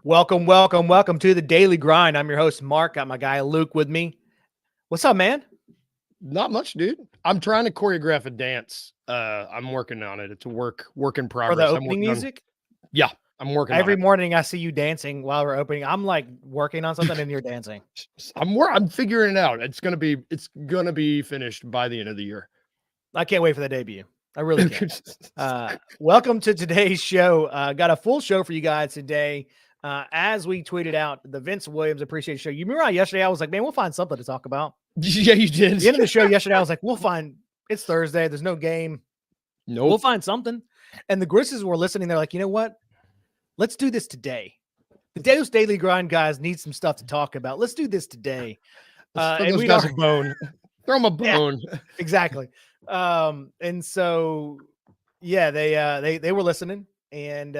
Welcome to the Daily Grind. I'm your host, Mark. Got my guy Luke with me. What's up, man? Not much, dude. I'm trying to choreograph a dance. I'm working on it. It's a work in For the progress. opening music? Yeah, I'm working on Every it. morning I see you dancing while we're opening. I'm like working on something and you're dancing. I'm figuring it out. It's gonna be finished by the end of the year. I can't wait for the debut. I really can't. Welcome to today's show. Got a full show for you guys today. As we tweeted out the Vince Williams Appreciation Show. You remember how yesterday I was like, man, we'll find something to talk about. Yeah, you did. At the end of the show yesterday, I was like, it's Thursday. There's no game. Nope. We'll find something. And the Grizzlies were listening. They're like, you know what? Let's do this today. The Deus Daily Grind guys need some stuff to talk about. Let's do this today. And we got a bone. Throw them a bone. Yeah, exactly. And so, yeah, they were listening and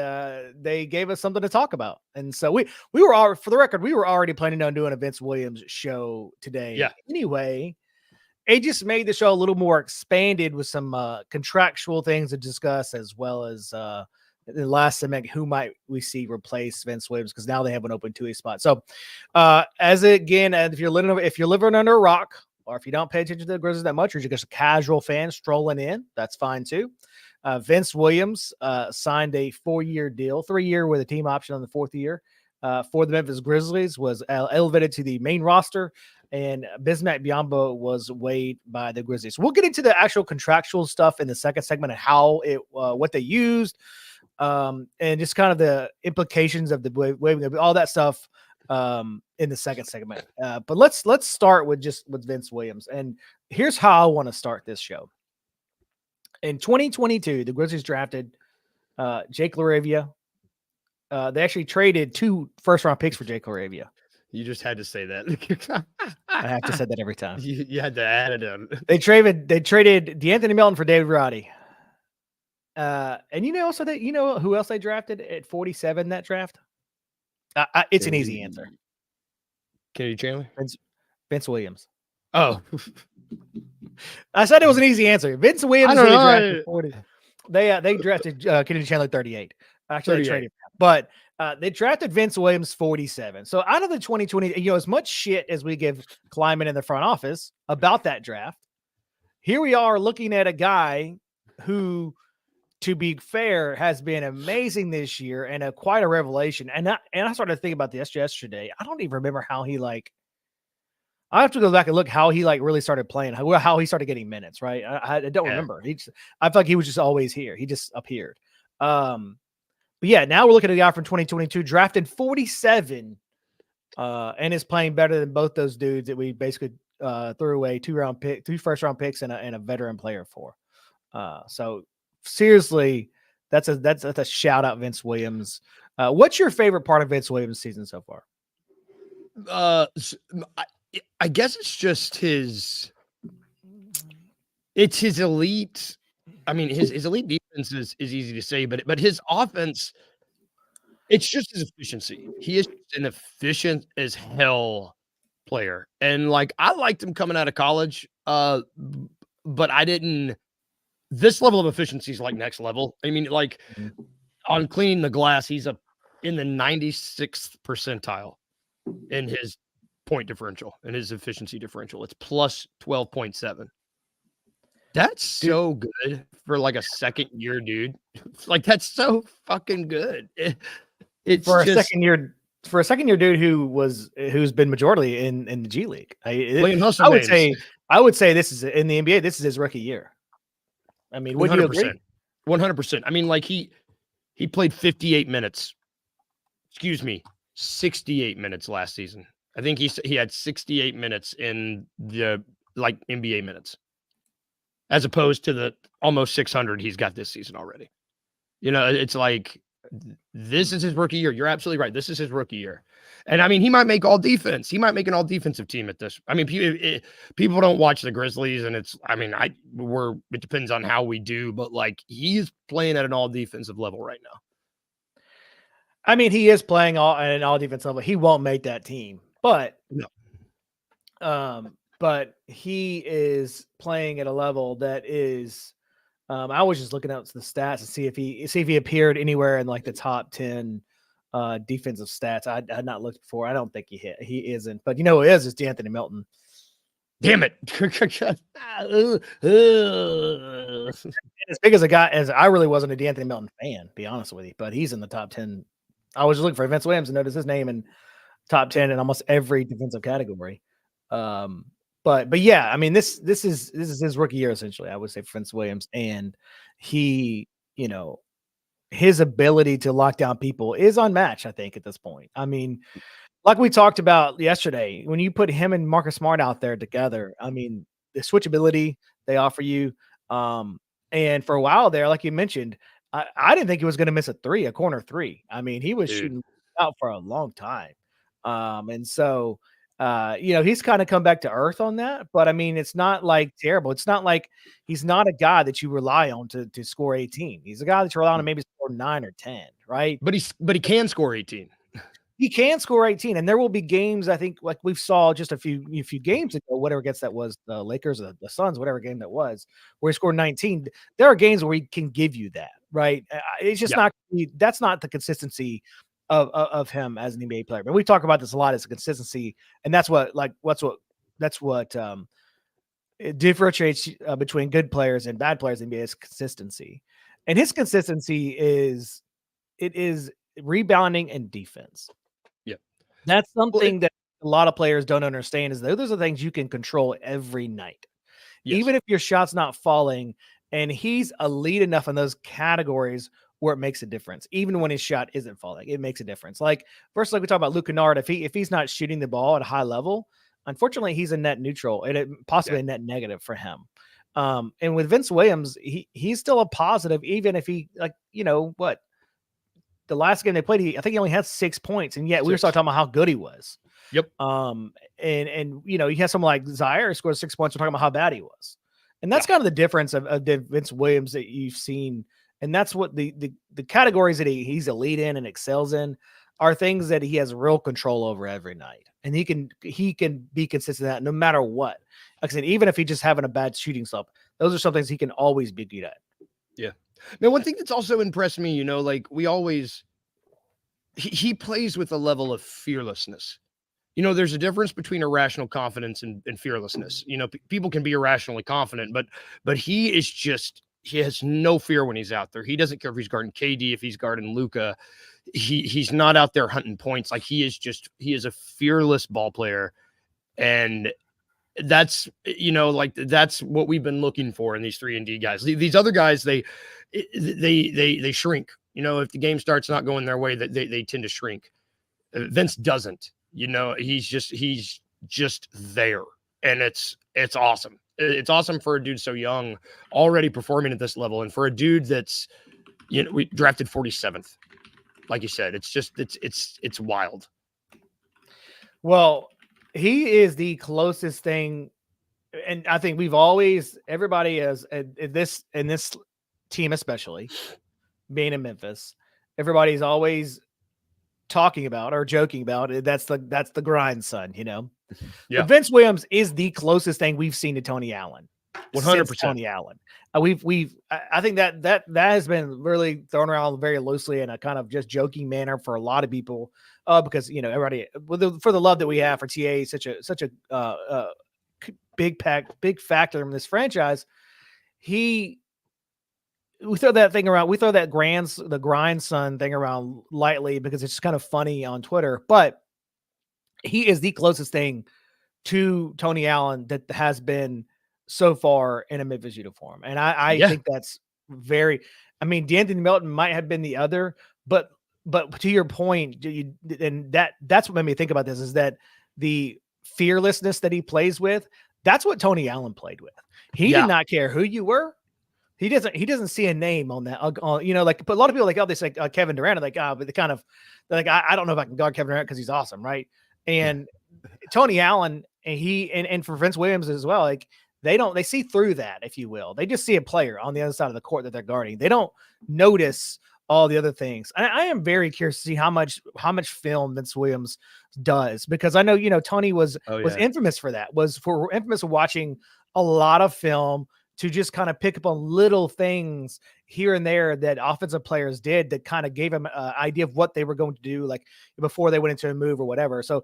they gave us something to talk about. And so we were, for the record, we were already planning on doing a Vince Williams show today. Yeah. Anyway, it just made the show a little more expanded with some contractual things to discuss, as well as the last segment, who might we see replace Vince Williams, because now they have an open 2A spot. So if you're living under a rock, or if you don't pay attention to the Grizzlies that much, or you're just a casual fan strolling in, that's fine too. Vince Williams signed a 4-year deal, 3-year with a team option on the 4th year for the Memphis Grizzlies, was elevated to the main roster, and Bismack Biyombo was waived by the Grizzlies. We'll get into the actual contractual stuff in the second segment and how what they used, and just kind of the implications of the waiving, all that stuff in the second segment. But let's start with Vince Williams. And here's how I want to start this show. In 2022, the Grizzlies drafted Jake LaRavia. They actually traded 2 first-round picks for Jake LaRavia. You just had to say that. I have to say that every time. You had to add it in. They traded DeAnthony Melton for David Roddy. And who else they drafted at 47 that draft? It's an easy answer. Kennedy Chandler? Vince Williams. Oh. I said it was an easy answer. Vince Williams. Drafted 40. They drafted Kennedy Chandler 38. Actually, 38. They traded, but they drafted Vince Williams 47. So out of the 2020, as much shit as we give Kleiman in the front office about that draft, here we are looking at a guy who, to be fair, has been amazing this year and quite a revelation. And I started to think about this yesterday. I don't even remember how he I have to go back and look how he really started playing, how he started getting minutes. Right, I don't remember. I feel like he was just always here. He just appeared. But yeah, now we're looking at a guy from 2022 drafted 47, and is playing better than both those dudes that we basically threw away 2 first-round picks and a veteran player for. So seriously, that's a shout out, Vince Williams. What's your favorite part of Vince Williams' season so far? I guess it's just his elite. I mean, his elite defense is easy to say, but his offense, it's just his efficiency. He is an efficient as hell player. And I liked him coming out of college, but I didn't. This level of efficiency is next level. I mean, on cleaning the glass, he's in the 96th percentile in his point differential and his efficiency differential. It's plus 12.7. That's so good for a second year dude. That's so fucking good. It's for a second year dude who's been majority in the G League. I would say this is in the NBA. This is his rookie year. I mean, would you agree? 100%. I mean, he played 58 minutes. Excuse me, 68 minutes last season. I think he had 68 minutes in the NBA minutes, as opposed to the almost 600 he's got this season already. It's this is his rookie year. You're absolutely right. This is his rookie year. And I mean, he might make all defense. He might make an all defensive team at this. I mean, people don't watch the Grizzlies, and it depends on how we do, but he's playing at an all defensive level right now. I mean, he is playing at an all defensive level. He won't make that team, but no. But he is playing at a level that is. I was just looking at the stats to see if he appeared anywhere in the top 10 defensive stats. I had not looked before. I don't think he isn't. But you know who is D'Anthony Melton. Damn it. As big as a guy as I really wasn't a D'Anthony Melton fan, to be honest with you, but he's in the top 10. I was just looking for Vince Williams and noticed his name in top 10 in almost every defensive category. But yeah, I mean this is his rookie year essentially. I would say for Vince Williams, and he, his ability to lock down people is unmatched. I think at this point. I mean, like we talked about yesterday, when you put him and Marcus Smart out there together, I mean, the switchability they offer you. And for a while there, like you mentioned, I didn't think he was going to miss a corner three. I mean, he was shooting out for a long time. And so, he's kind of come back to earth on that, but I mean, it's not like terrible. It's not like he's not a guy that you rely on to score 18. He's a guy that you rely on to maybe score 9 or 10, right? But he can score 18. He can score 18, and there will be games, I think, like we saw just a few games ago, whatever gets that was, the Lakers or the Suns, whatever game that was, where he scored 19. There are games where he can give you that, right? It's just not – that's not the consistency of him as an NBA player. But we talk about this a lot as a consistency, and that's what it differentiates between good players and bad players in NBA is consistency. And his consistency is rebounding and defense. That's something that a lot of players don't understand is those are things you can control every night. Yes. Even if your shot's not falling, and he's elite enough in those categories where it makes a difference. Even when his shot isn't falling, it makes a difference. Like first, like we talk about Luke Kennard, if he's not shooting the ball at a high level, unfortunately, he's a net neutral and possibly a net negative for him. And with Vince Williams, he's still a positive, even if he the last game they played, I think he only had 6 points, and yet we were talking about how good he was. Yep. And you had someone like Zaire scored 6 points. We're talking about how bad he was, and that's kind of the difference of Vince Williams that you've seen. And that's what the categories that he's elite in and excels in are things that he has real control over every night, and he can be consistent at no matter what. Like I said, even if he's just having a bad shooting slump, those are some things he can always be good at. Yeah. Now, one thing that's also impressed me, like he plays with a level of fearlessness. There's a difference between irrational confidence and fearlessness. People can be irrationally confident, but he has no fear when he's out there. He doesn't care if he's guarding KD, if he's guarding Luka. He's not out there hunting points. Like he is a fearless ball player. And that's, that's what we've been looking for in these 3-and-D guys. These other guys, they shrink. If the game starts not going their way, they tend to shrink. Vince doesn't. He's just there, and it's awesome. It's awesome for a dude so young, already performing at this level, and for a dude that's we drafted 47th, like you said. It's just it's wild. Well, he is the closest thing, and I think everybody is in this team, especially being in Memphis, everybody's always talking about or joking about it. That's the grind, son. Yeah. But Vince Williams is the closest thing we've seen to Tony Allen. 100%. Tony Allen. I think that has been really thrown around very loosely in a kind of just joking manner for a lot of people, because everybody for the love that we have for TA, such a big factor in this franchise. We throw that thing around. We throw that the grandson thing around lightly because it's just kind of funny on Twitter, but he is the closest thing to Tony Allen that has been so far in a Memphis uniform. And I think that's D'Anthony Melton might have been the other, but to your point, and that's what made me think about this, is that the fearlessness that he plays with, that's what Tony Allen played with. He did not care who you were. He doesn't see a name on that, but a lot of people they say Kevin Durant, but they're like, I don't know if I can guard Kevin Durant because he's awesome. Right. And Tony Allen and for Vince Williams as well, they see through that, if you will. They just see a player on the other side of the court that they're guarding. They don't notice all the other things. I am very curious to see how much film Vince Williams does, because I know, Tony was infamous for that, was infamous for watching a lot of film, to just kind of pick up on little things here and there that offensive players did that kind of gave him an idea of what they were going to do, like before they went into a move or whatever. So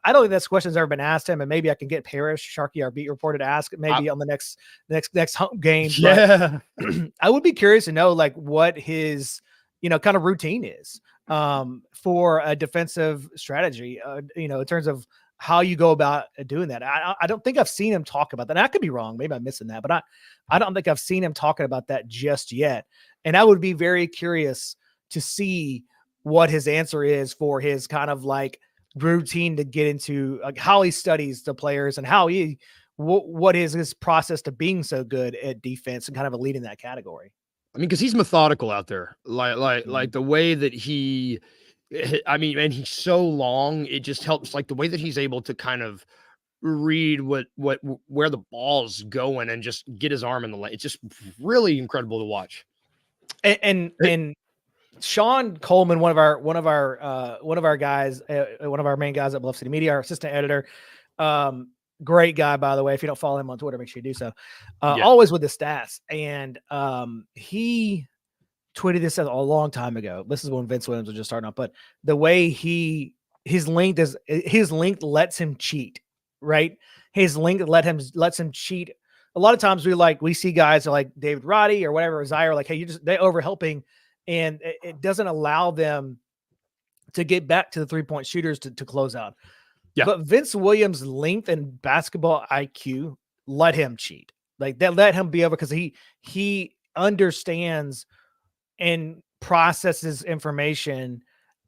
I don't think this question's ever been asked him, and maybe I can get Parrish, Sharky, our beat reporter, to ask it maybe on the next home game. Yeah. But I would be curious to know like what his, kind of routine is for a defensive strategy, in terms of how you go about doing that. I don't think I've seen him talk about that. And I could be wrong. Maybe I'm missing that, but I don't think I've seen him talking about that just yet. And I would be very curious to see what his answer is for his kind of like routine to get into, like how he studies the players and how what is his process to being so good at defense and kind of a lead in that category. I mean, because he's methodical out there, like the way that he, I mean, and he's so long, it just helps, like the way that he's able to kind of read where the ball's going and just get his arm in the lane. It's just really incredible to watch. And Sean Coleman, one of our guys, one of our main guys at Bluff City Media, our assistant editor, great guy, by the way. If you don't follow him on Twitter, make sure you do so. Always with the stats. And he tweeted this a long time ago. This is when Vince Williams was just starting up, but the way his length lets him cheat, right? His length lets him cheat. A lot of times we see guys like David Roddy or whatever, Zaire, like, hey, they overhelping, and it doesn't allow them to get back to the 3-point shooters to close out. Yeah. But Vince Williams' length and basketball IQ let him cheat. Like that let him be able, because he understands and processes information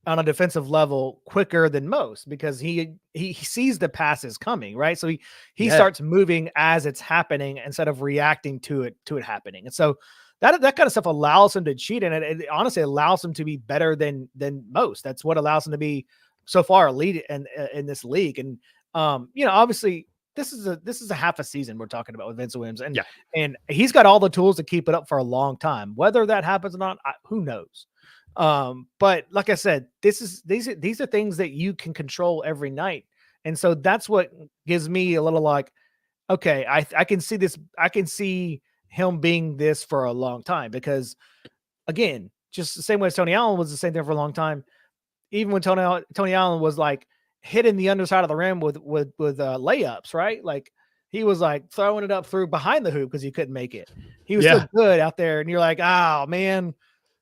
on a defensive level quicker than most, because he sees the passes coming, right? So he starts moving as it's happening instead of reacting to it happening. And so that kind of stuff allows him to cheat, and it honestly allows him to be better than most. That's what allows him to be so far a lead in this league. And obviously this is a half a season we're talking about with Vince Williams, and he's got all the tools to keep it up for a long time. Whether that happens or not, who knows? But like I said, these are things that you can control every night. And so that's what gives me a little like, okay, I can see this. I can see him being this for a long time, because again, just the same way as Tony Allen was the same thing for a long time. Even when Tony Allen was like hitting the underside of the rim with layups, right? Like he was like throwing it up through behind the hoop because he couldn't make it. He was still good out there, and you're like, oh man,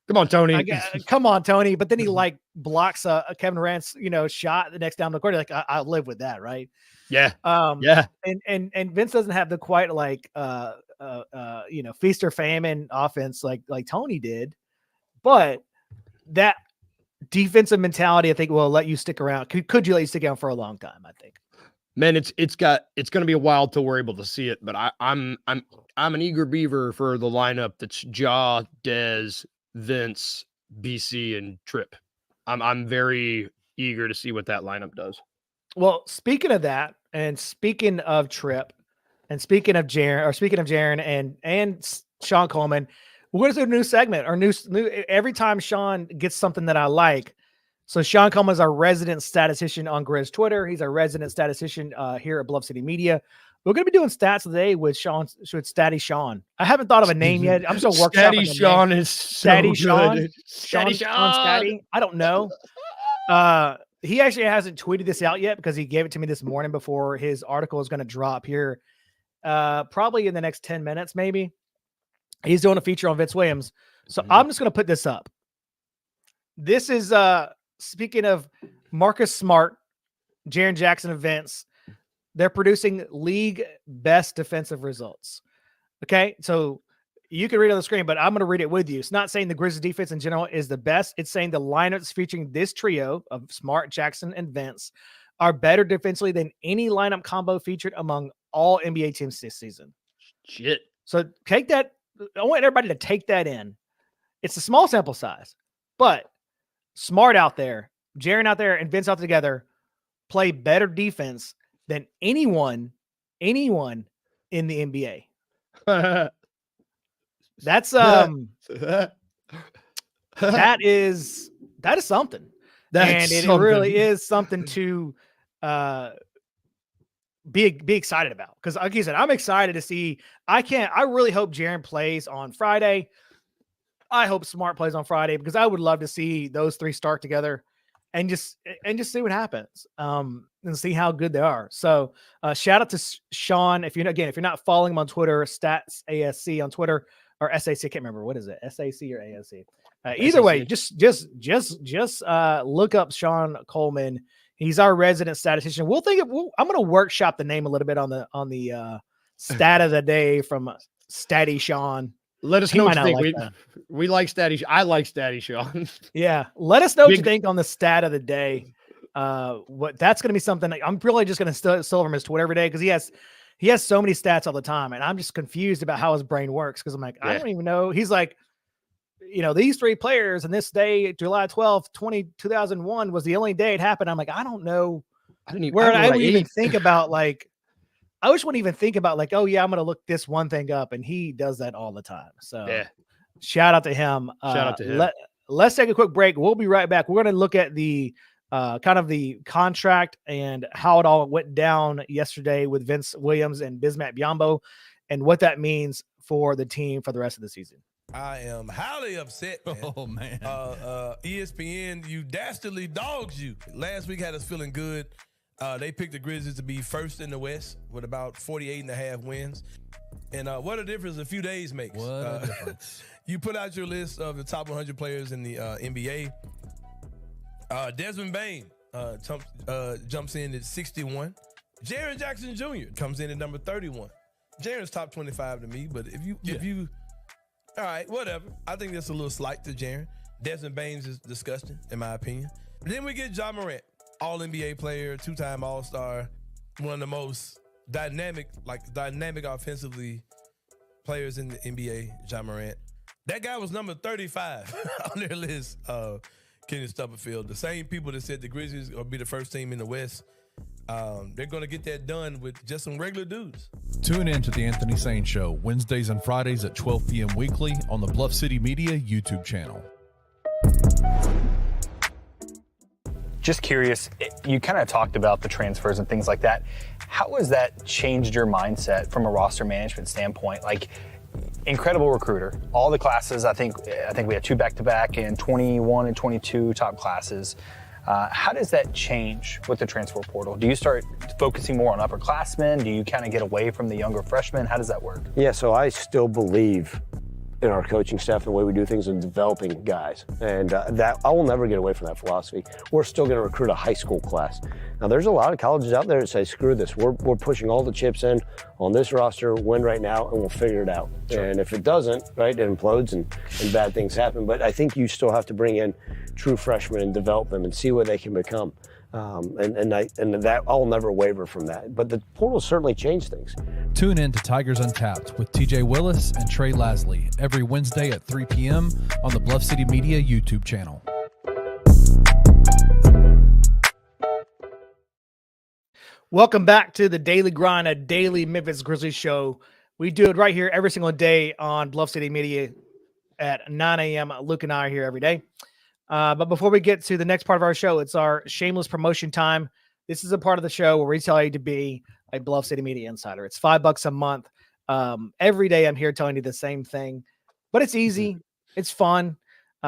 come on, Tony. Come on, Tony. But then he like blocks a Kevin Durant's shot the next down the court. Like I'll live with that, right? Yeah. And Vince doesn't have the quite like feast or famine offense like Tony did, but that defensive mentality, I think, will let you stick around. Could you let you stick around for a long time? I think. Man, it's going to be a while till we're able to see it, but I'm an eager beaver for the lineup that's Ja, Dez, Vince, BC, and Tripp. I'm very eager to see what that lineup does. Well, speaking of that, and speaking of Tripp, and speaking of Jaren and Sean Coleman, we're going to do a new segment or new every time Sean gets something that I like. So Sean Coleman is our resident statistician on Grizz Twitter. He's our resident statistician here at Bluff City Media. We're going to be doing stats today with Statty Sean. I haven't thought of a name yet. I'm still workshopping. Statty Sean is so Statty good. Statty Sean. Statty. I don't know. He actually hasn't tweeted this out yet because he gave it to me this morning before his article is going to drop here. Probably in the next 10 minutes, maybe. He's doing a feature on Vince Williams. So I'm just going to put this up. This is speaking of Marcus Smart, Jaren Jackson, and Vince. They're producing league best defensive results. Okay, so you can read it on the screen, but I'm going to read it with you. It's not saying the Grizzlies defense in general is the best. It's saying the lineups featuring this trio of Smart, Jackson, and Vince are better defensively than any lineup combo featured among all NBA teams this season. Shit. So take that. I want everybody to take that in. It's a small sample size, but Smart out there, Jaren out there, and Vince out together play better defense than anyone in the NBA. That's that is something. It really is something to be excited about. Because like you said, I'm excited to see. I really hope Jaren plays on Friday. I hope Smart plays on Friday because I would love to see those three start together and just see what happens. And see how good they are. So shout out to Sean. If you're not following him on Twitter, Stats ASC on Twitter or SAC, I can't remember what is it, SAC or ASC. Either SAC. way, just look up Sean Coleman. He's our resident statistician. I'm going to workshop the name a little bit on the stat of the day from Statty Sean. Let us He know might what you not think. like that. We like Statty. I like Statty Sean. Yeah. Let us know what you think on the stat of the day. What that's going to be something I'm really just going to steal from his Twitter every day because he has so many stats all the time, and I'm just confused about how his brain works because I'm like, I don't even know. He's like, these three players, and this day, July 12th, 2001 was the only day it happened. I'm like, I don't know I would even think about like, I just wouldn't even think about like, oh yeah, I'm going to look this one thing up. And he does that all the time. So yeah, shout out to him. Let's take a quick break. We'll be right back. We're going to look at the kind of the contract and how it all went down yesterday with Vince Williams and Bismack Biyombo and what that means for the team for the rest of the season. I am highly upset, man. Oh, man. ESPN, you dastardly dogs you. Last week had us feeling good. They picked the Grizzlies to be first in the West with about 48.5 wins. And what a difference a few days makes. What a difference. You put out your list of the top 100 players in the NBA. Desmond Bain jumps in at 61. Jaren Jackson Jr. comes in at number 31. Jaren's top 25 to me, but if you all right, whatever. I think that's a little slight to Jaren. Desmond Baines is disgusting, in my opinion. Then we get Ja Morant, All-NBA player, two-time All-Star, one of the most dynamic offensively players in the NBA, Ja Morant. That guy was number 35 on their list, Kenny Stubblefield. The same people that said the Grizzlies will be the first team in the West. They're going to get that done with just some regular dudes. Tune in to the Anthony Sane Show Wednesdays and Fridays at 12 p.m. weekly on the Bluff City Media YouTube channel. Just curious, you kind of talked about the transfers and things like that. How has that changed your mindset from a roster management standpoint? Like, incredible recruiter. All the classes, I think we had 2 back-to-back and 21 and 22 top classes. How does that change with the transfer portal? Do you start focusing more on upperclassmen? Do you kind of get away from the younger freshmen? How does that work? Yeah, so I still believe in our coaching staff and the way we do things and developing guys. And that I will never get away from that philosophy. We're still going to recruit a high school class. Now, there's a lot of colleges out there that say, screw this. We're pushing all the chips in on this roster, win right now, and we'll figure it out. Sure. And if it doesn't, right, it implodes and bad things happen. But I think you still have to bring in true freshmen and develop them and see what they can become. And that I'll never waver from that. But the portal certainly changed things. Tune in to Tigers Untapped with TJ Willis and Trey Lasley every Wednesday at 3 p.m. on the Bluff City Media YouTube channel. Welcome back to the Daily Grind, a daily Memphis Grizzlies show. We do it right here every single day on Bluff City Media at 9 a.m. Luke and I are here every day. But before we get to the next part of our show, it's our shameless promotion time. This is a part of the show where we tell you to be a Bluff City Media Insider. It's $5 a month. Every day I'm here telling you the same thing, but it's easy. It's fun.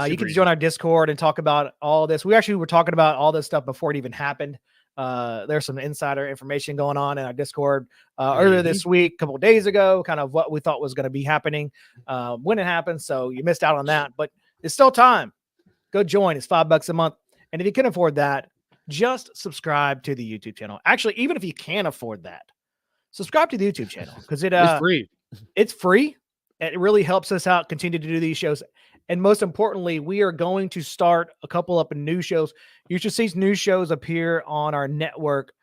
You can join our Discord and talk about all this. We actually were talking about all this stuff before it even happened. There's some insider information going on in our Discord earlier this week, a couple of days ago, kind of what we thought was going to be happening when it happened. So you missed out on that, but it's still time. Go join. It's $5 a month. And if you can afford that, just subscribe to the YouTube channel. Actually, even if you can't afford that, subscribe to the YouTube channel because it's free. It's free. It really helps us out, continue to do these shows. And most importantly, we are going to start a couple of new shows. You should see new shows appear on our network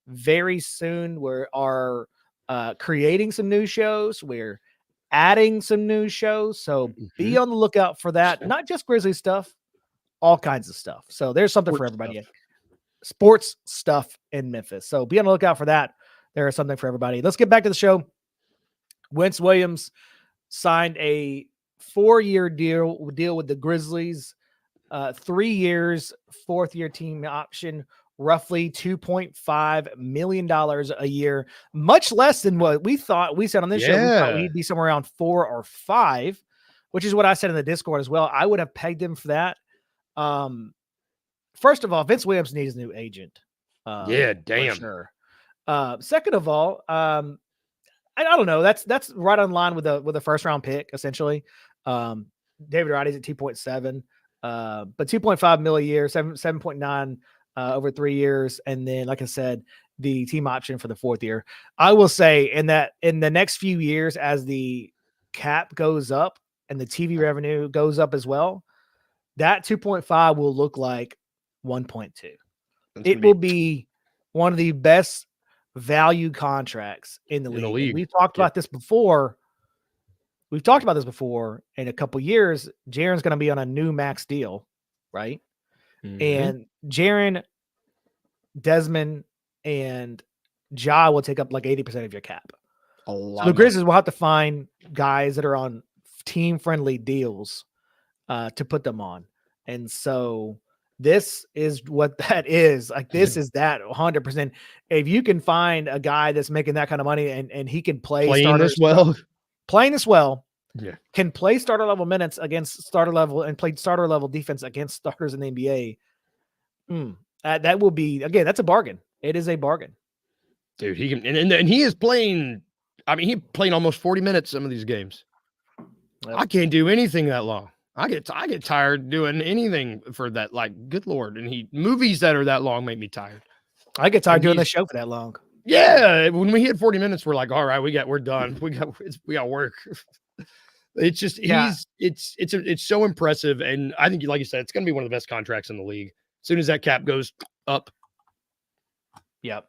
very soon. We are creating some new shows. We're adding some new shows. So be on the lookout for that. Not just Grizzly stuff, all kinds of stuff. So there's something for everybody. Sports stuff in Memphis. So be on the lookout for that. There is something for everybody. Let's get back to the show. Vince Williams signed a 4-year deal with the Grizzlies, 3 years, 4th-year team option, roughly $2.5 million a year, much less than what we thought. We said on this show, we thought Yeah. he'd be somewhere around 4 or 5, which is what I said in the Discord as well. I would have pegged him for that. First of all, Vince Williams needs a new agent. Yeah, For damn. sure. Second of all, I don't know. That's right on line with a first round pick, essentially. David Roddy's at 2.7, but 2.5 mil a year, 7.9 over 3 years, and then, like I said, the team option for the 4th year. I will say in the next few years, as the cap goes up and the TV revenue goes up as well, that 2.5 will look like 1.2. It will be one of the best value contracts in the league. And we've talked about this before. We've talked about this before. In a couple years, Jaren's going to be on a new max deal, right? And Jaren, Desmond, and Ja will take up like 80% of your cap. So the Grizzlies will have to find guys that are on team-friendly deals to put them on. And so this is what that is. Like, this is that 100%. If you can find a guy that's making that kind of money and he can playing this well, yeah, can play starter level minutes against starter level and play starter level defense against starters in the NBA, that will be, again, that's a bargain. It is a bargain. Dude, he can, and he is playing. I mean, he's playing almost 40 minutes some of these games. Yep. I can't do anything that long. I get tired doing anything for that. Like, good Lord. And movies that are that long make me tired. I get tired doing this show for that long. Yeah. When we hit 40 minutes, we're like, all right, we're done. We got work. It's just, it's so impressive. And I think, like you said, it's going to be one of the best contracts in the league. As soon as that cap goes up. Yep.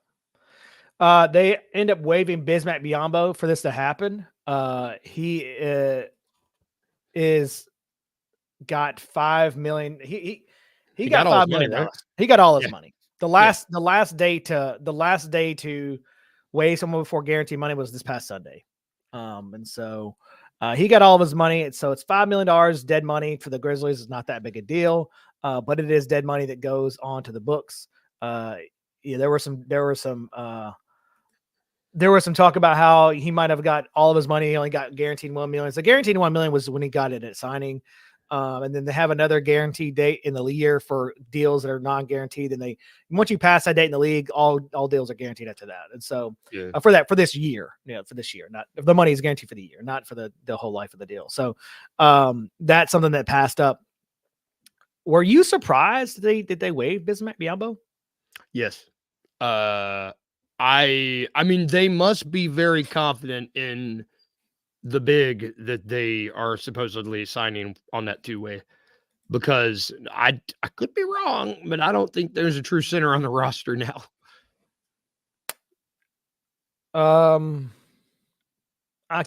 They end up waiving Bismack Biyombo for this to happen. He is got $5 million. He got $5 million. Right? He got all his money. The last day to waive someone before guaranteed money was this past Sunday. And so he got all of his money. So it's $5 million dead money for the Grizzlies. It's not that big a deal, but it is dead money that goes onto the books. There was some talk about how he might have got all of his money. He only got guaranteed $1 million. So guaranteed $1 million was when he got it at signing. And then they have another guaranteed date in the year for deals that are non-guaranteed. And once you pass that date in the league, all deals are guaranteed after that. And so for this year, not the money is guaranteed for the year, not for the whole life of the deal. So that's something that passed up. Were you surprised did they waive Bismack Biyombo? Yes. I mean, they must be very confident in the big that they are supposedly signing on that 2-way, because I could be wrong, but I don't think there's a true center on the roster now. I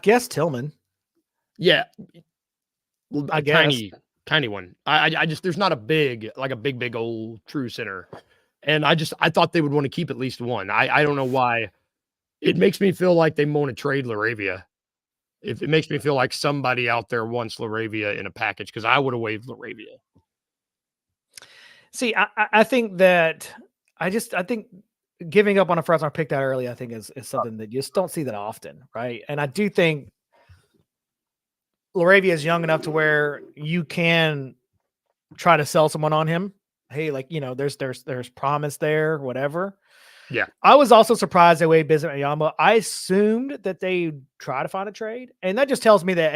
guess Tillman. Yeah. I guess. Tiny one. I just, there's not a big old true center. And I thought they would want to keep at least one. I don't know why. It makes me feel like they want to trade LaRavia. If it makes me feel like somebody out there wants LaRavia in a package, because I would have waived LaRavia. See, I think that I think giving up on a first round pick that early, I think is something that you just don't see that often, right? And I do think LaRavia is young enough to where you can try to sell someone on him. Hey, there's promise there, whatever. Yeah. I was also surprised they waived Bismack Biyombo. I assumed that they try to find a trade. And that just tells me that,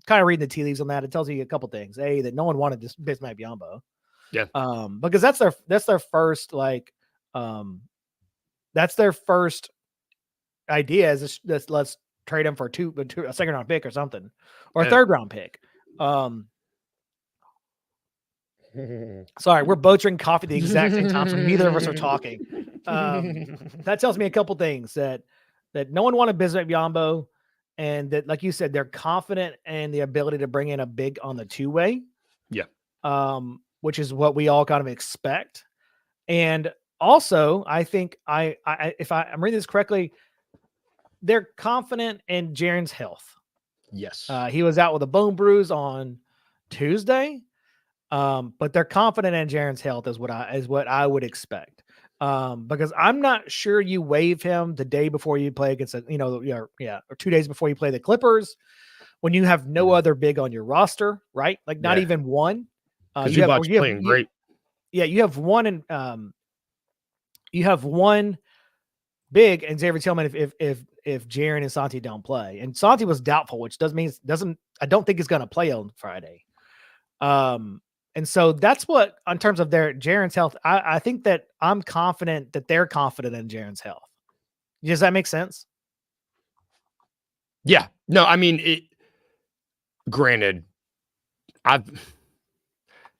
kind of reading the tea leaves on that, it tells you a couple things. That no one wanted this Bismack Biyombo. Yeah. Because that's their first, that's their first idea is let's trade him for a second round pick or something, or a third round pick. Sorry, we're both drinking coffee at the exact same time, so neither of us are talking. That tells me a couple things, that no one wanted Bismack Biyombo, and that, like you said, they're confident in the ability to bring in a big on the 2-way. Yeah. Which is what we all kind of expect. And also, I think if I'm reading this correctly, they're confident in Jaren's health. Yes. He was out with a bone bruise on Tuesday. But they're confident in Jaren's health is what I would expect. Because I'm not sure you waive him the day before you play against or 2 days before you play the Clippers when you have no other big on your roster, right? Like not even one. Because Zubac's playing great. You have one and you have one big and Xavier Tillman if Jaren and Santi don't play. And Santi was doubtful, which I don't think he's gonna play on Friday. And so that's what, in terms of Jaren's health, I think that I'm confident that they're confident in Jaren's health. Does that make sense? Yeah. No, I mean, granted,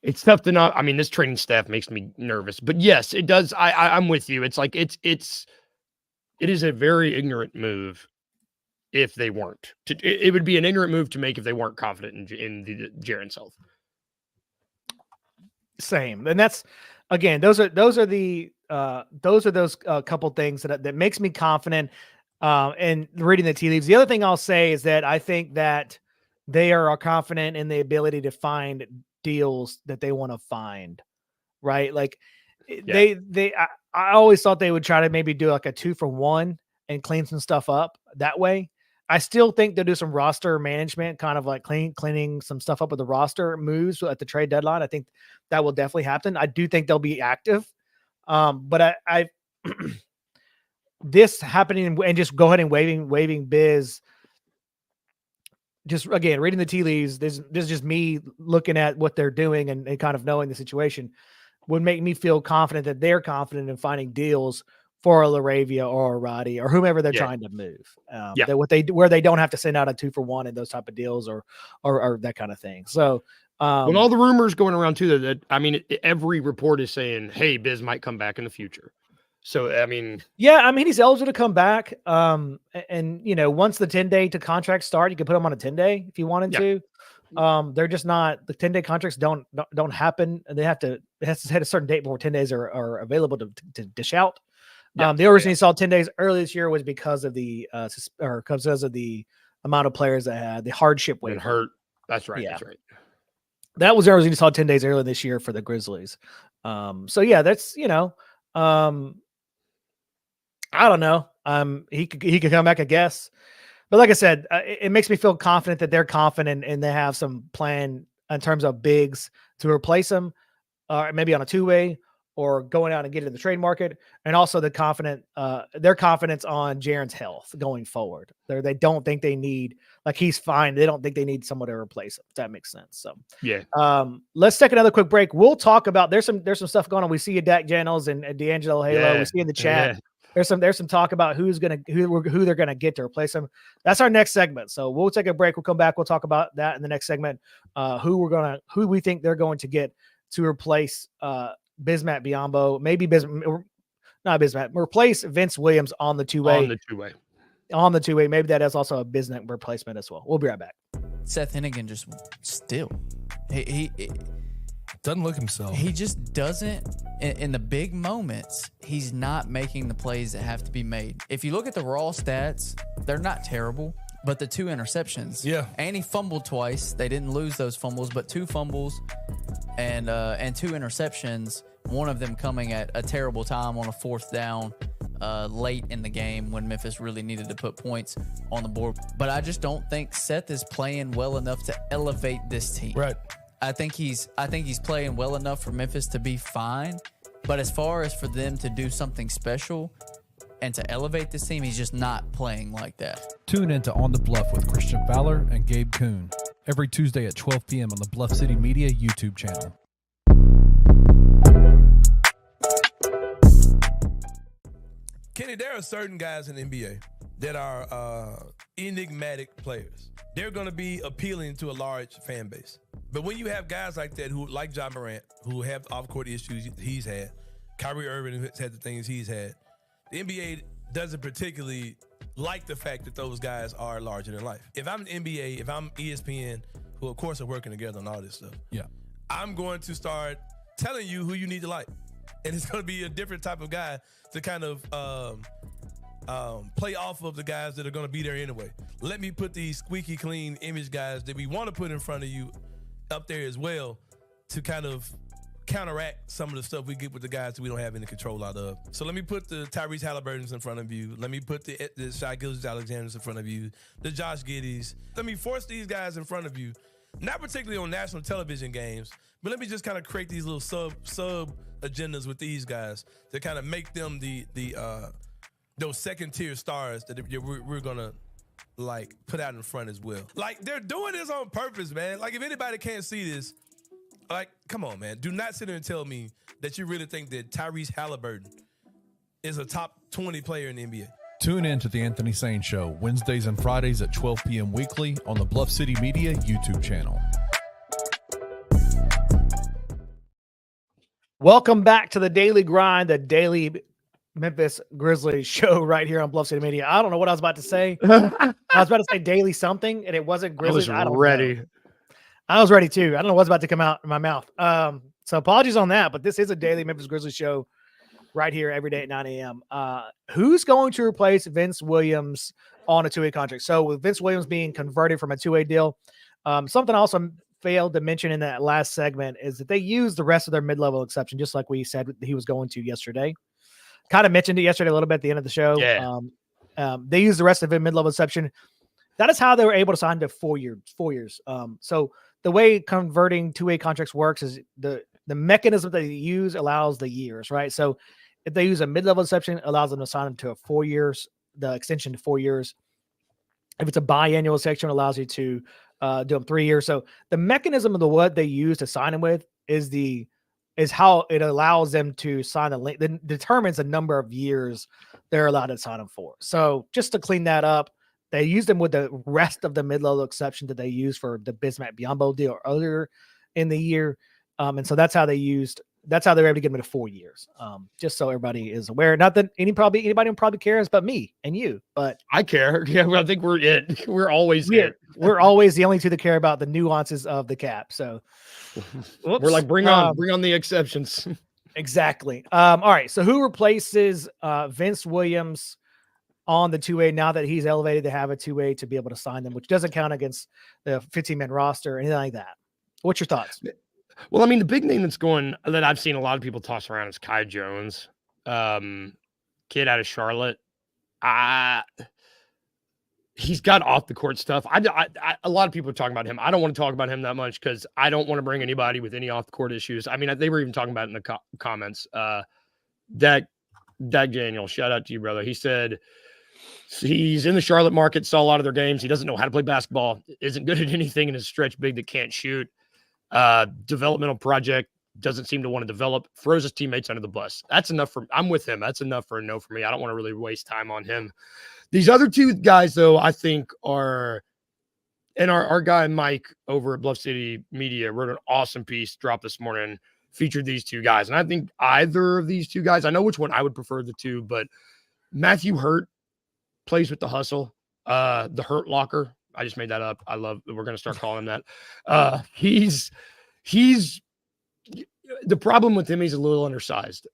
it's tough to not. I mean, this training staff makes me nervous, but yes, it does. I'm with you. It's like it is a very ignorant move if they weren't. It would be an ignorant move to make if they weren't confident in the Jaren's health. Same, and that's again. Those are those couple things that makes me confident. And reading the tea leaves. The other thing I'll say is that I think that they are confident in the ability to find deals that they want to find, right? Like I always thought they would try to maybe do like a 2-for-1 and clean some stuff up that way. I still think they'll do some roster management, kind of like cleaning some stuff up with the roster moves at the trade deadline. I think that will definitely happen. I do think they'll be active. But I this happening and just go ahead and waving Biz. Just again, reading the tea leaves, this is just me looking at what they're doing and kind of knowing the situation would make me feel confident that they're confident in finding deals for a LaRavia or a Roddy or whomever they're trying to move. Where they don't have to send out a 2-for-1 and those type of deals or that kind of thing. So when all the rumors going around too, that I mean, every report is saying, hey, Biz might come back in the future. So, I mean, he's eligible to come back. And once the 10-day to contract start, you can put him on a 10-day if you wanted to. They're just not, the 10-day contracts don't happen. It has to hit a certain date before 10 days are available to dish out. The only reason you saw 10 days early this year was because of the amount of players that had the hardship waiver. Hurt. That's right. That's right. That was the reason you saw 10 days early this year for the Grizzlies. That's, I don't know. He could come back, I guess. But like I said, it makes me feel confident that they're confident and they have some plan in terms of bigs to replace him, maybe on a 2-way or going out and getting in the trade market. And also their confidence on Jaren's health going forward. They don't think they need, like, he's fine. They don't think they need someone to replace him. If that makes sense. So let's take another quick break. We'll talk about, there's some stuff going on. We see you, Dak Jennels and D'Angelo Halo. We see in the chat. There's some talk about who they're gonna get to replace him. That's our next segment. So we'll take a break. We'll come back. We'll talk about that in the next segment. Who we think they're going to get to replace Bismack Biyombo. Maybe replace Vince Williams on the 2-way. On the 2-way. Maybe that is also a Bismack replacement as well. We'll be right back. Seth Hennigan just still he doesn't look himself. He just doesn't, in the big moments, he's not making the plays that have to be made. If you look at the raw stats, they're not terrible, but the 2 interceptions. Yeah. And he fumbled twice. They didn't lose those fumbles, but 2 fumbles and 2 interceptions, one of them coming at a terrible time on a 4th down late in the game when Memphis really needed to put points on the board. But I just don't think Seth is playing well enough to elevate this team. Right. I think he's playing well enough for Memphis to be fine, but as far as for them to do something special and to elevate this team, he's just not playing like that. Tune in to On the Bluff with Christian Fowler and Gabe Kuhn every Tuesday at 12 p.m. on the Bluff City Media YouTube channel. Kenny, there are certain guys in the NBA that are enigmatic players. They're going to be appealing to a large fan base. But when you have guys like that who, like John Morant, who have off-court issues he's had, Kyrie Irving has had the things he's had, the NBA doesn't particularly like the fact that those guys are larger than life. If I'm the NBA, if I'm ESPN, who of course are working together on all this stuff, I'm going to start telling you who you need to like. And it's going to be a different type of guy to kind of play off of the guys that are going to be there anyway. Let me put these squeaky clean image guys that we want to put in front of you up there as well to kind of counteract some of the stuff we get with the guys that we don't have any control out of. So let me put the Tyrese Halliburtons in front of you. Let me put the Shai Gilgeous-Alexanders in front of you, the Josh Giddeys. Let me force these guys in front of you, not particularly on national television games, but let me just kind of create these little sub agendas with these guys to kind of make them those second tier stars that we're gonna like put out in front as well. Like, they're doing this on purpose, man. Like, if anybody can't see this, like, come on, man. Do not sit there and tell me that you really think that Tyrese Halliburton is a top 20 player in the NBA. Tune in to The Anthony Sane Show, Wednesdays and Fridays at 12 p.m. weekly on the Bluff City Media YouTube channel. Welcome back to the Daily Grind, the daily Memphis Grizzlies show right here on Bluff City Media. I don't know what I was about to say. I was about to say daily something, and it wasn't Grizzlies. I was ready. I was ready too. I don't know what's about to come out in my mouth. So apologies on that, but this is a daily Memphis Grizzlies show right here every day at 9 a.m. Who's going to replace Vince Williams on a two-way contract? So with Vince Williams being converted from a two-way deal, something I also failed to mention in that last segment is that they used the rest of their mid-level exception, just like we said he was going to yesterday. Kind of mentioned it yesterday a little bit at the end of the show. Yeah. They used the rest of the mid-level exception. That is how they were able to sign to 4 years. So the way converting two-way contracts works is the mechanism that they use allows the years, right? So if they use a mid-level exception, it allows them to sign them to 4 years, the extension to 4 years. If it's a biannual section, it allows you to do them 3 years. So the mechanism of what they use to sign them with is how it allows them to sign the link, that determines the number of years they're allowed to sign them for. So just to clean that up, they used them with the rest of the mid-level exception that they used for the Bismack Biyombo deal earlier in the year. And so that's how they were able to get them to 4 years. Just so everybody is aware. Not that anybody probably cares but me and you, but I care. Yeah, I think we're it. We're always it. We're always the only two that care about the nuances of the cap. So we're like, bring on the exceptions. Exactly. All right. So who replaces Vince Williams on the two-way now that he's elevated to have a two-way to be able to sign them, which doesn't count against the 15-man roster or anything like that? What's your thoughts? Well, I mean, the big name that I've seen a lot of people toss around is Kai Jones, kid out of Charlotte. He's got off the court stuff. A lot of people are talking about him. I don't want to talk about him that much because I don't want to bring anybody with any off the court issues. I mean, they were even talking about it in the comments. Dak Daniel, shout out to you, brother. He said he's in the Charlotte market, saw a lot of their games. He doesn't know how to play basketball, isn't good at anything, and is a stretch big that can't shoot. Developmental project, doesn't seem to want to develop, throws his teammates under the bus. That's enough I'm with him. That's enough for a no for me. I don't want to really waste time on him. These other two guys, though, I think are, and our guy Mike over at Bluff City Media wrote an awesome piece, dropped this morning, featured these two guys. And I think either of these two guys, I know which one I would prefer the two, but Matthew Hurt plays with the hustle, the Hurt Locker. I just made that up. We're going to start calling him that. He's the problem with him. He's a little undersized.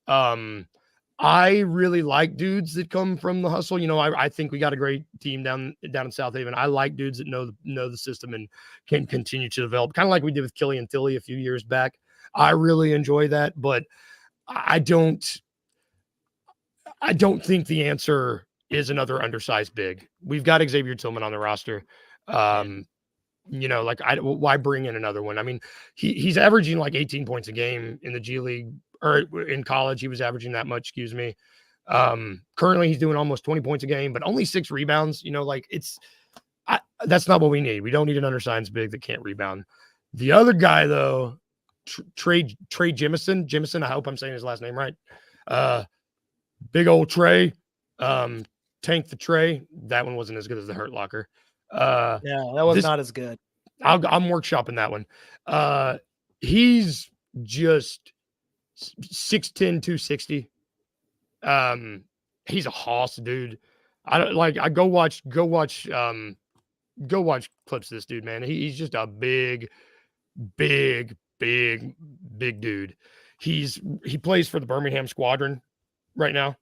I really like dudes that come from the hustle. You know, I think we got a great team down in South Haven. I like dudes that know the system and can continue to develop, kind of like we did with Killian Tilly a few years back. I really enjoy that, but I don't think the answer is another undersized big. We've got Xavier Tillman on the roster. You know, like why bring in another one? I mean, he's averaging like 18 points a game in the G League, or in college. He was averaging that much, excuse me. Currently he's doing almost 20 points a game, but only 6 rebounds. You know, like that's not what we need. We don't need an undersized big that can't rebound. The other guy though, Trey Jemison. I hope I'm saying his last name right. Big old Trey, tank the Trey. That one wasn't as good as the Hurt Locker. Yeah, that was not as good. I'm workshopping that one. He's just 6'10", 260. He's a hoss, dude. I go watch clips of this dude, man. He's just a big dude. He plays for the Birmingham Squadron right now.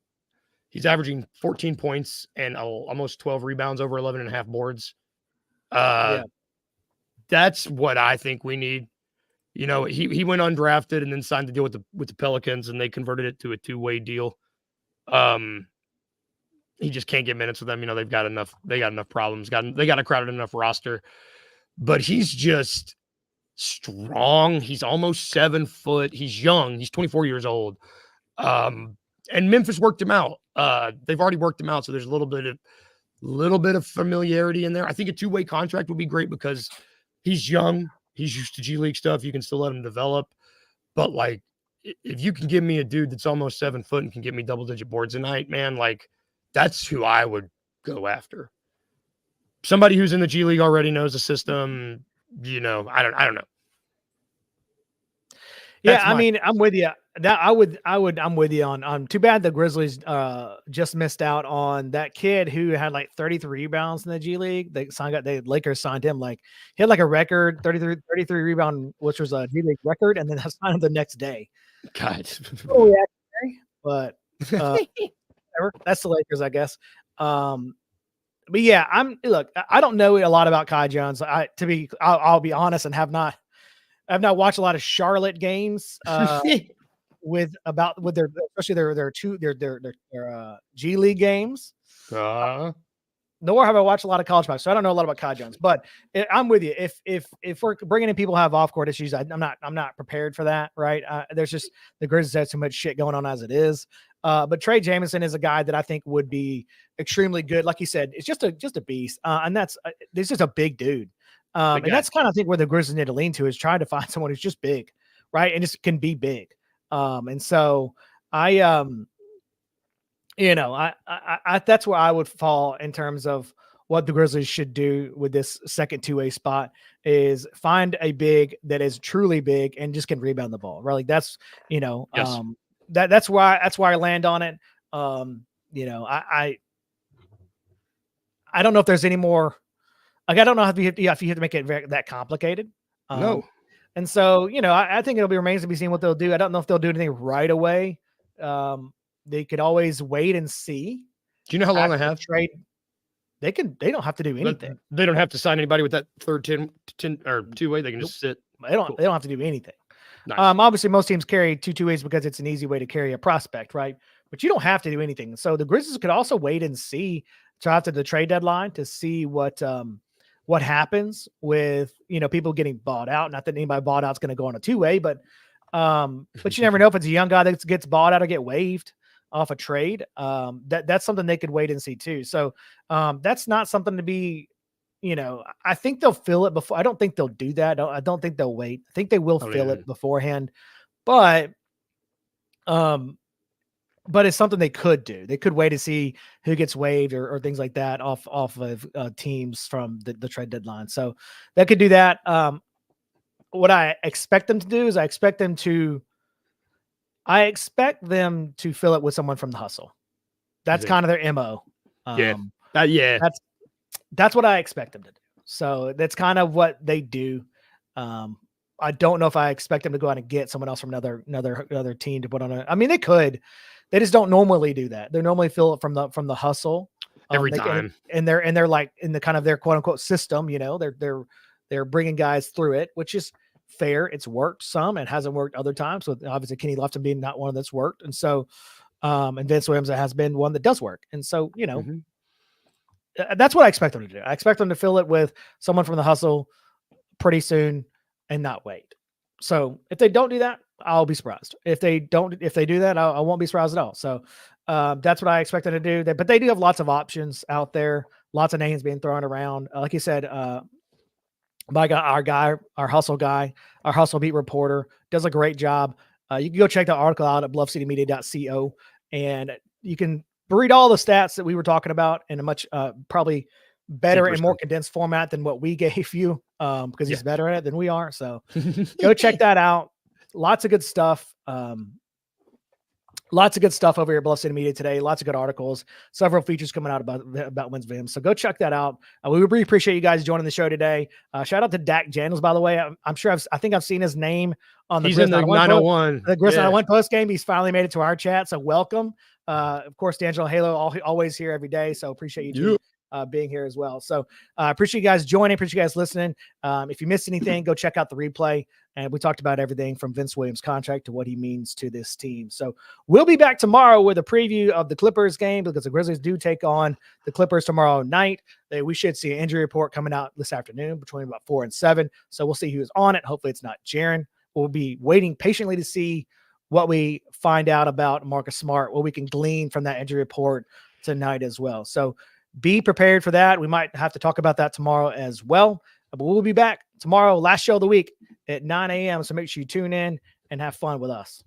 He's averaging 14 points and almost 12 rebounds, over 11 and a half boards. That's what I think we need. he went undrafted and then signed the deal with the Pelicans, and they converted it to a two-way deal. He just can't get minutes with them. They've got enough. They got enough problems. They got a crowded enough roster, but he's just strong. He's almost 7 foot. He's young. He's 24 years old. And Memphis worked him out. They've already worked him out, so there's a little bit of familiarity in there. I think a two-way contract would be great because he's young. He's used to G League stuff. You can still let him develop. But like, if you can give me a dude that's almost 7 foot and can get me double-digit boards a night, man, like that's who I would go after. Somebody who's in the G League already knows the system. I don't know. Yeah, I mean, I'm with you. I'm with you on too bad the Grizzlies just missed out on that kid who had like 33 rebounds in the G League. The Lakers signed him, like he had like a record 33 rebound, which was a G League record, and then signed him the next day. God. But whatever. That's the Lakers, I guess. But yeah, I don't know a lot about Kai Jones. I'll be honest and I've not watched a lot of Charlotte games with their especially their G League games. Nor have I watched a lot of college basketball, so I don't know a lot about Kai Jones. But I'm with you. If we're bringing in people who have off court issues, I'm not prepared for that. Right? There's just the Grizzlies have so much shit going on as it is. But Trey Jamison is a guy that I think would be extremely good. Like you said, it's just a beast, and there's just a big dude. And that's kind of, I think, where the Grizzlies need to lean to is trying to find someone who's just big, right? And just can be big. And so I that's where I would fall in terms of what the Grizzlies should do with this second two-way spot is find a big that is truly big and just can rebound the ball, right? Like that's, yes. That's why I land on it. I don't know if there's any more. Like, I don't know if you have to make it that complicated. No. And so, I think it'll be remains to be seen what they'll do. I don't know if they'll do anything right away. They could always wait and see. Do you know how long they have? Trade. They don't have to do anything. They don't have to sign anybody with that third 10 or two-way. They can just sit. They don't have to do anything. Nice. Obviously most teams carry two ways because it's an easy way to carry a prospect, right? But you don't have to do anything. So the Grizzlies could also wait and see till after the trade deadline to see what happens with, people getting bought out. Not that anybody bought out is going to go on a two-way, but you never know if it's a young guy that gets bought out or get waived off a trade. That's something they could wait and see too. So that's not something to be, I think they'll fill it before. I don't think they'll do that. I don't think they'll wait. I think they will fill it beforehand, but it's something they could do. They could wait to see who gets waived or things like that off of teams from the trade deadline. So they could do that. What I expect them to do is I expect them to fill it with someone from the hustle. That's kind of their MO. That's what I expect them to do. So that's kind of what they do. I don't know if I expect them to go out and get someone else from another team to put on I mean, they could. They just don't normally do that. They normally fill it from the hustle every time. And they're like in the kind of their quote unquote system, they're bringing guys through it, which is fair. It's worked some. It hasn't worked other times. So obviously Kenny Lofton being not one that's worked. And so, and Vince Williams has been one that does work. And so, that's what I expect them to do. I expect them to fill it with someone from the hustle pretty soon and not wait. So if they don't do that, I'll be surprised. If they do that, I won't be surprised at all. So that's what I expect them to do. But they do have lots of options out there, lots of names being thrown around. Like you said, our hustle beat reporter does a great job. You can go check the article out at bluffcitymedia.co, and you can read all the stats that we were talking about in a much probably better and more condensed format than what we gave you, because he's better at it than we are. So go check that out. Lots of good stuff. Lots of good stuff over here at Bluff City Media today. Lots of good articles, several features coming out about Wins Vim. So go check that out. We really appreciate you guys joining the show today. Shout out to Dak Jandals, by the way. I'm sure I think I've seen his name on the He's in the 901. The Grizz 901 post game. He's finally made it to our chat. So welcome. Of course, D'Angelo Halo always here every day. So appreciate you being here as well. So I appreciate you guys joining. Appreciate you guys listening. If you missed anything, go check out the replay. And we talked about everything from Vince Williams' contract to what he means to this team. So we'll be back tomorrow with a preview of the Clippers game because the Grizzlies do take on the Clippers tomorrow night. We should see an injury report coming out this afternoon between about 4 and 7. So we'll see who's on it. Hopefully it's not Jaren. We'll be waiting patiently to see what we find out about Marcus Smart, what we can glean from that injury report tonight as well. So be prepared for that. We might have to talk about that tomorrow as well. But we'll be back tomorrow, last show of the week at 9 a.m. So make sure you tune in and have fun with us.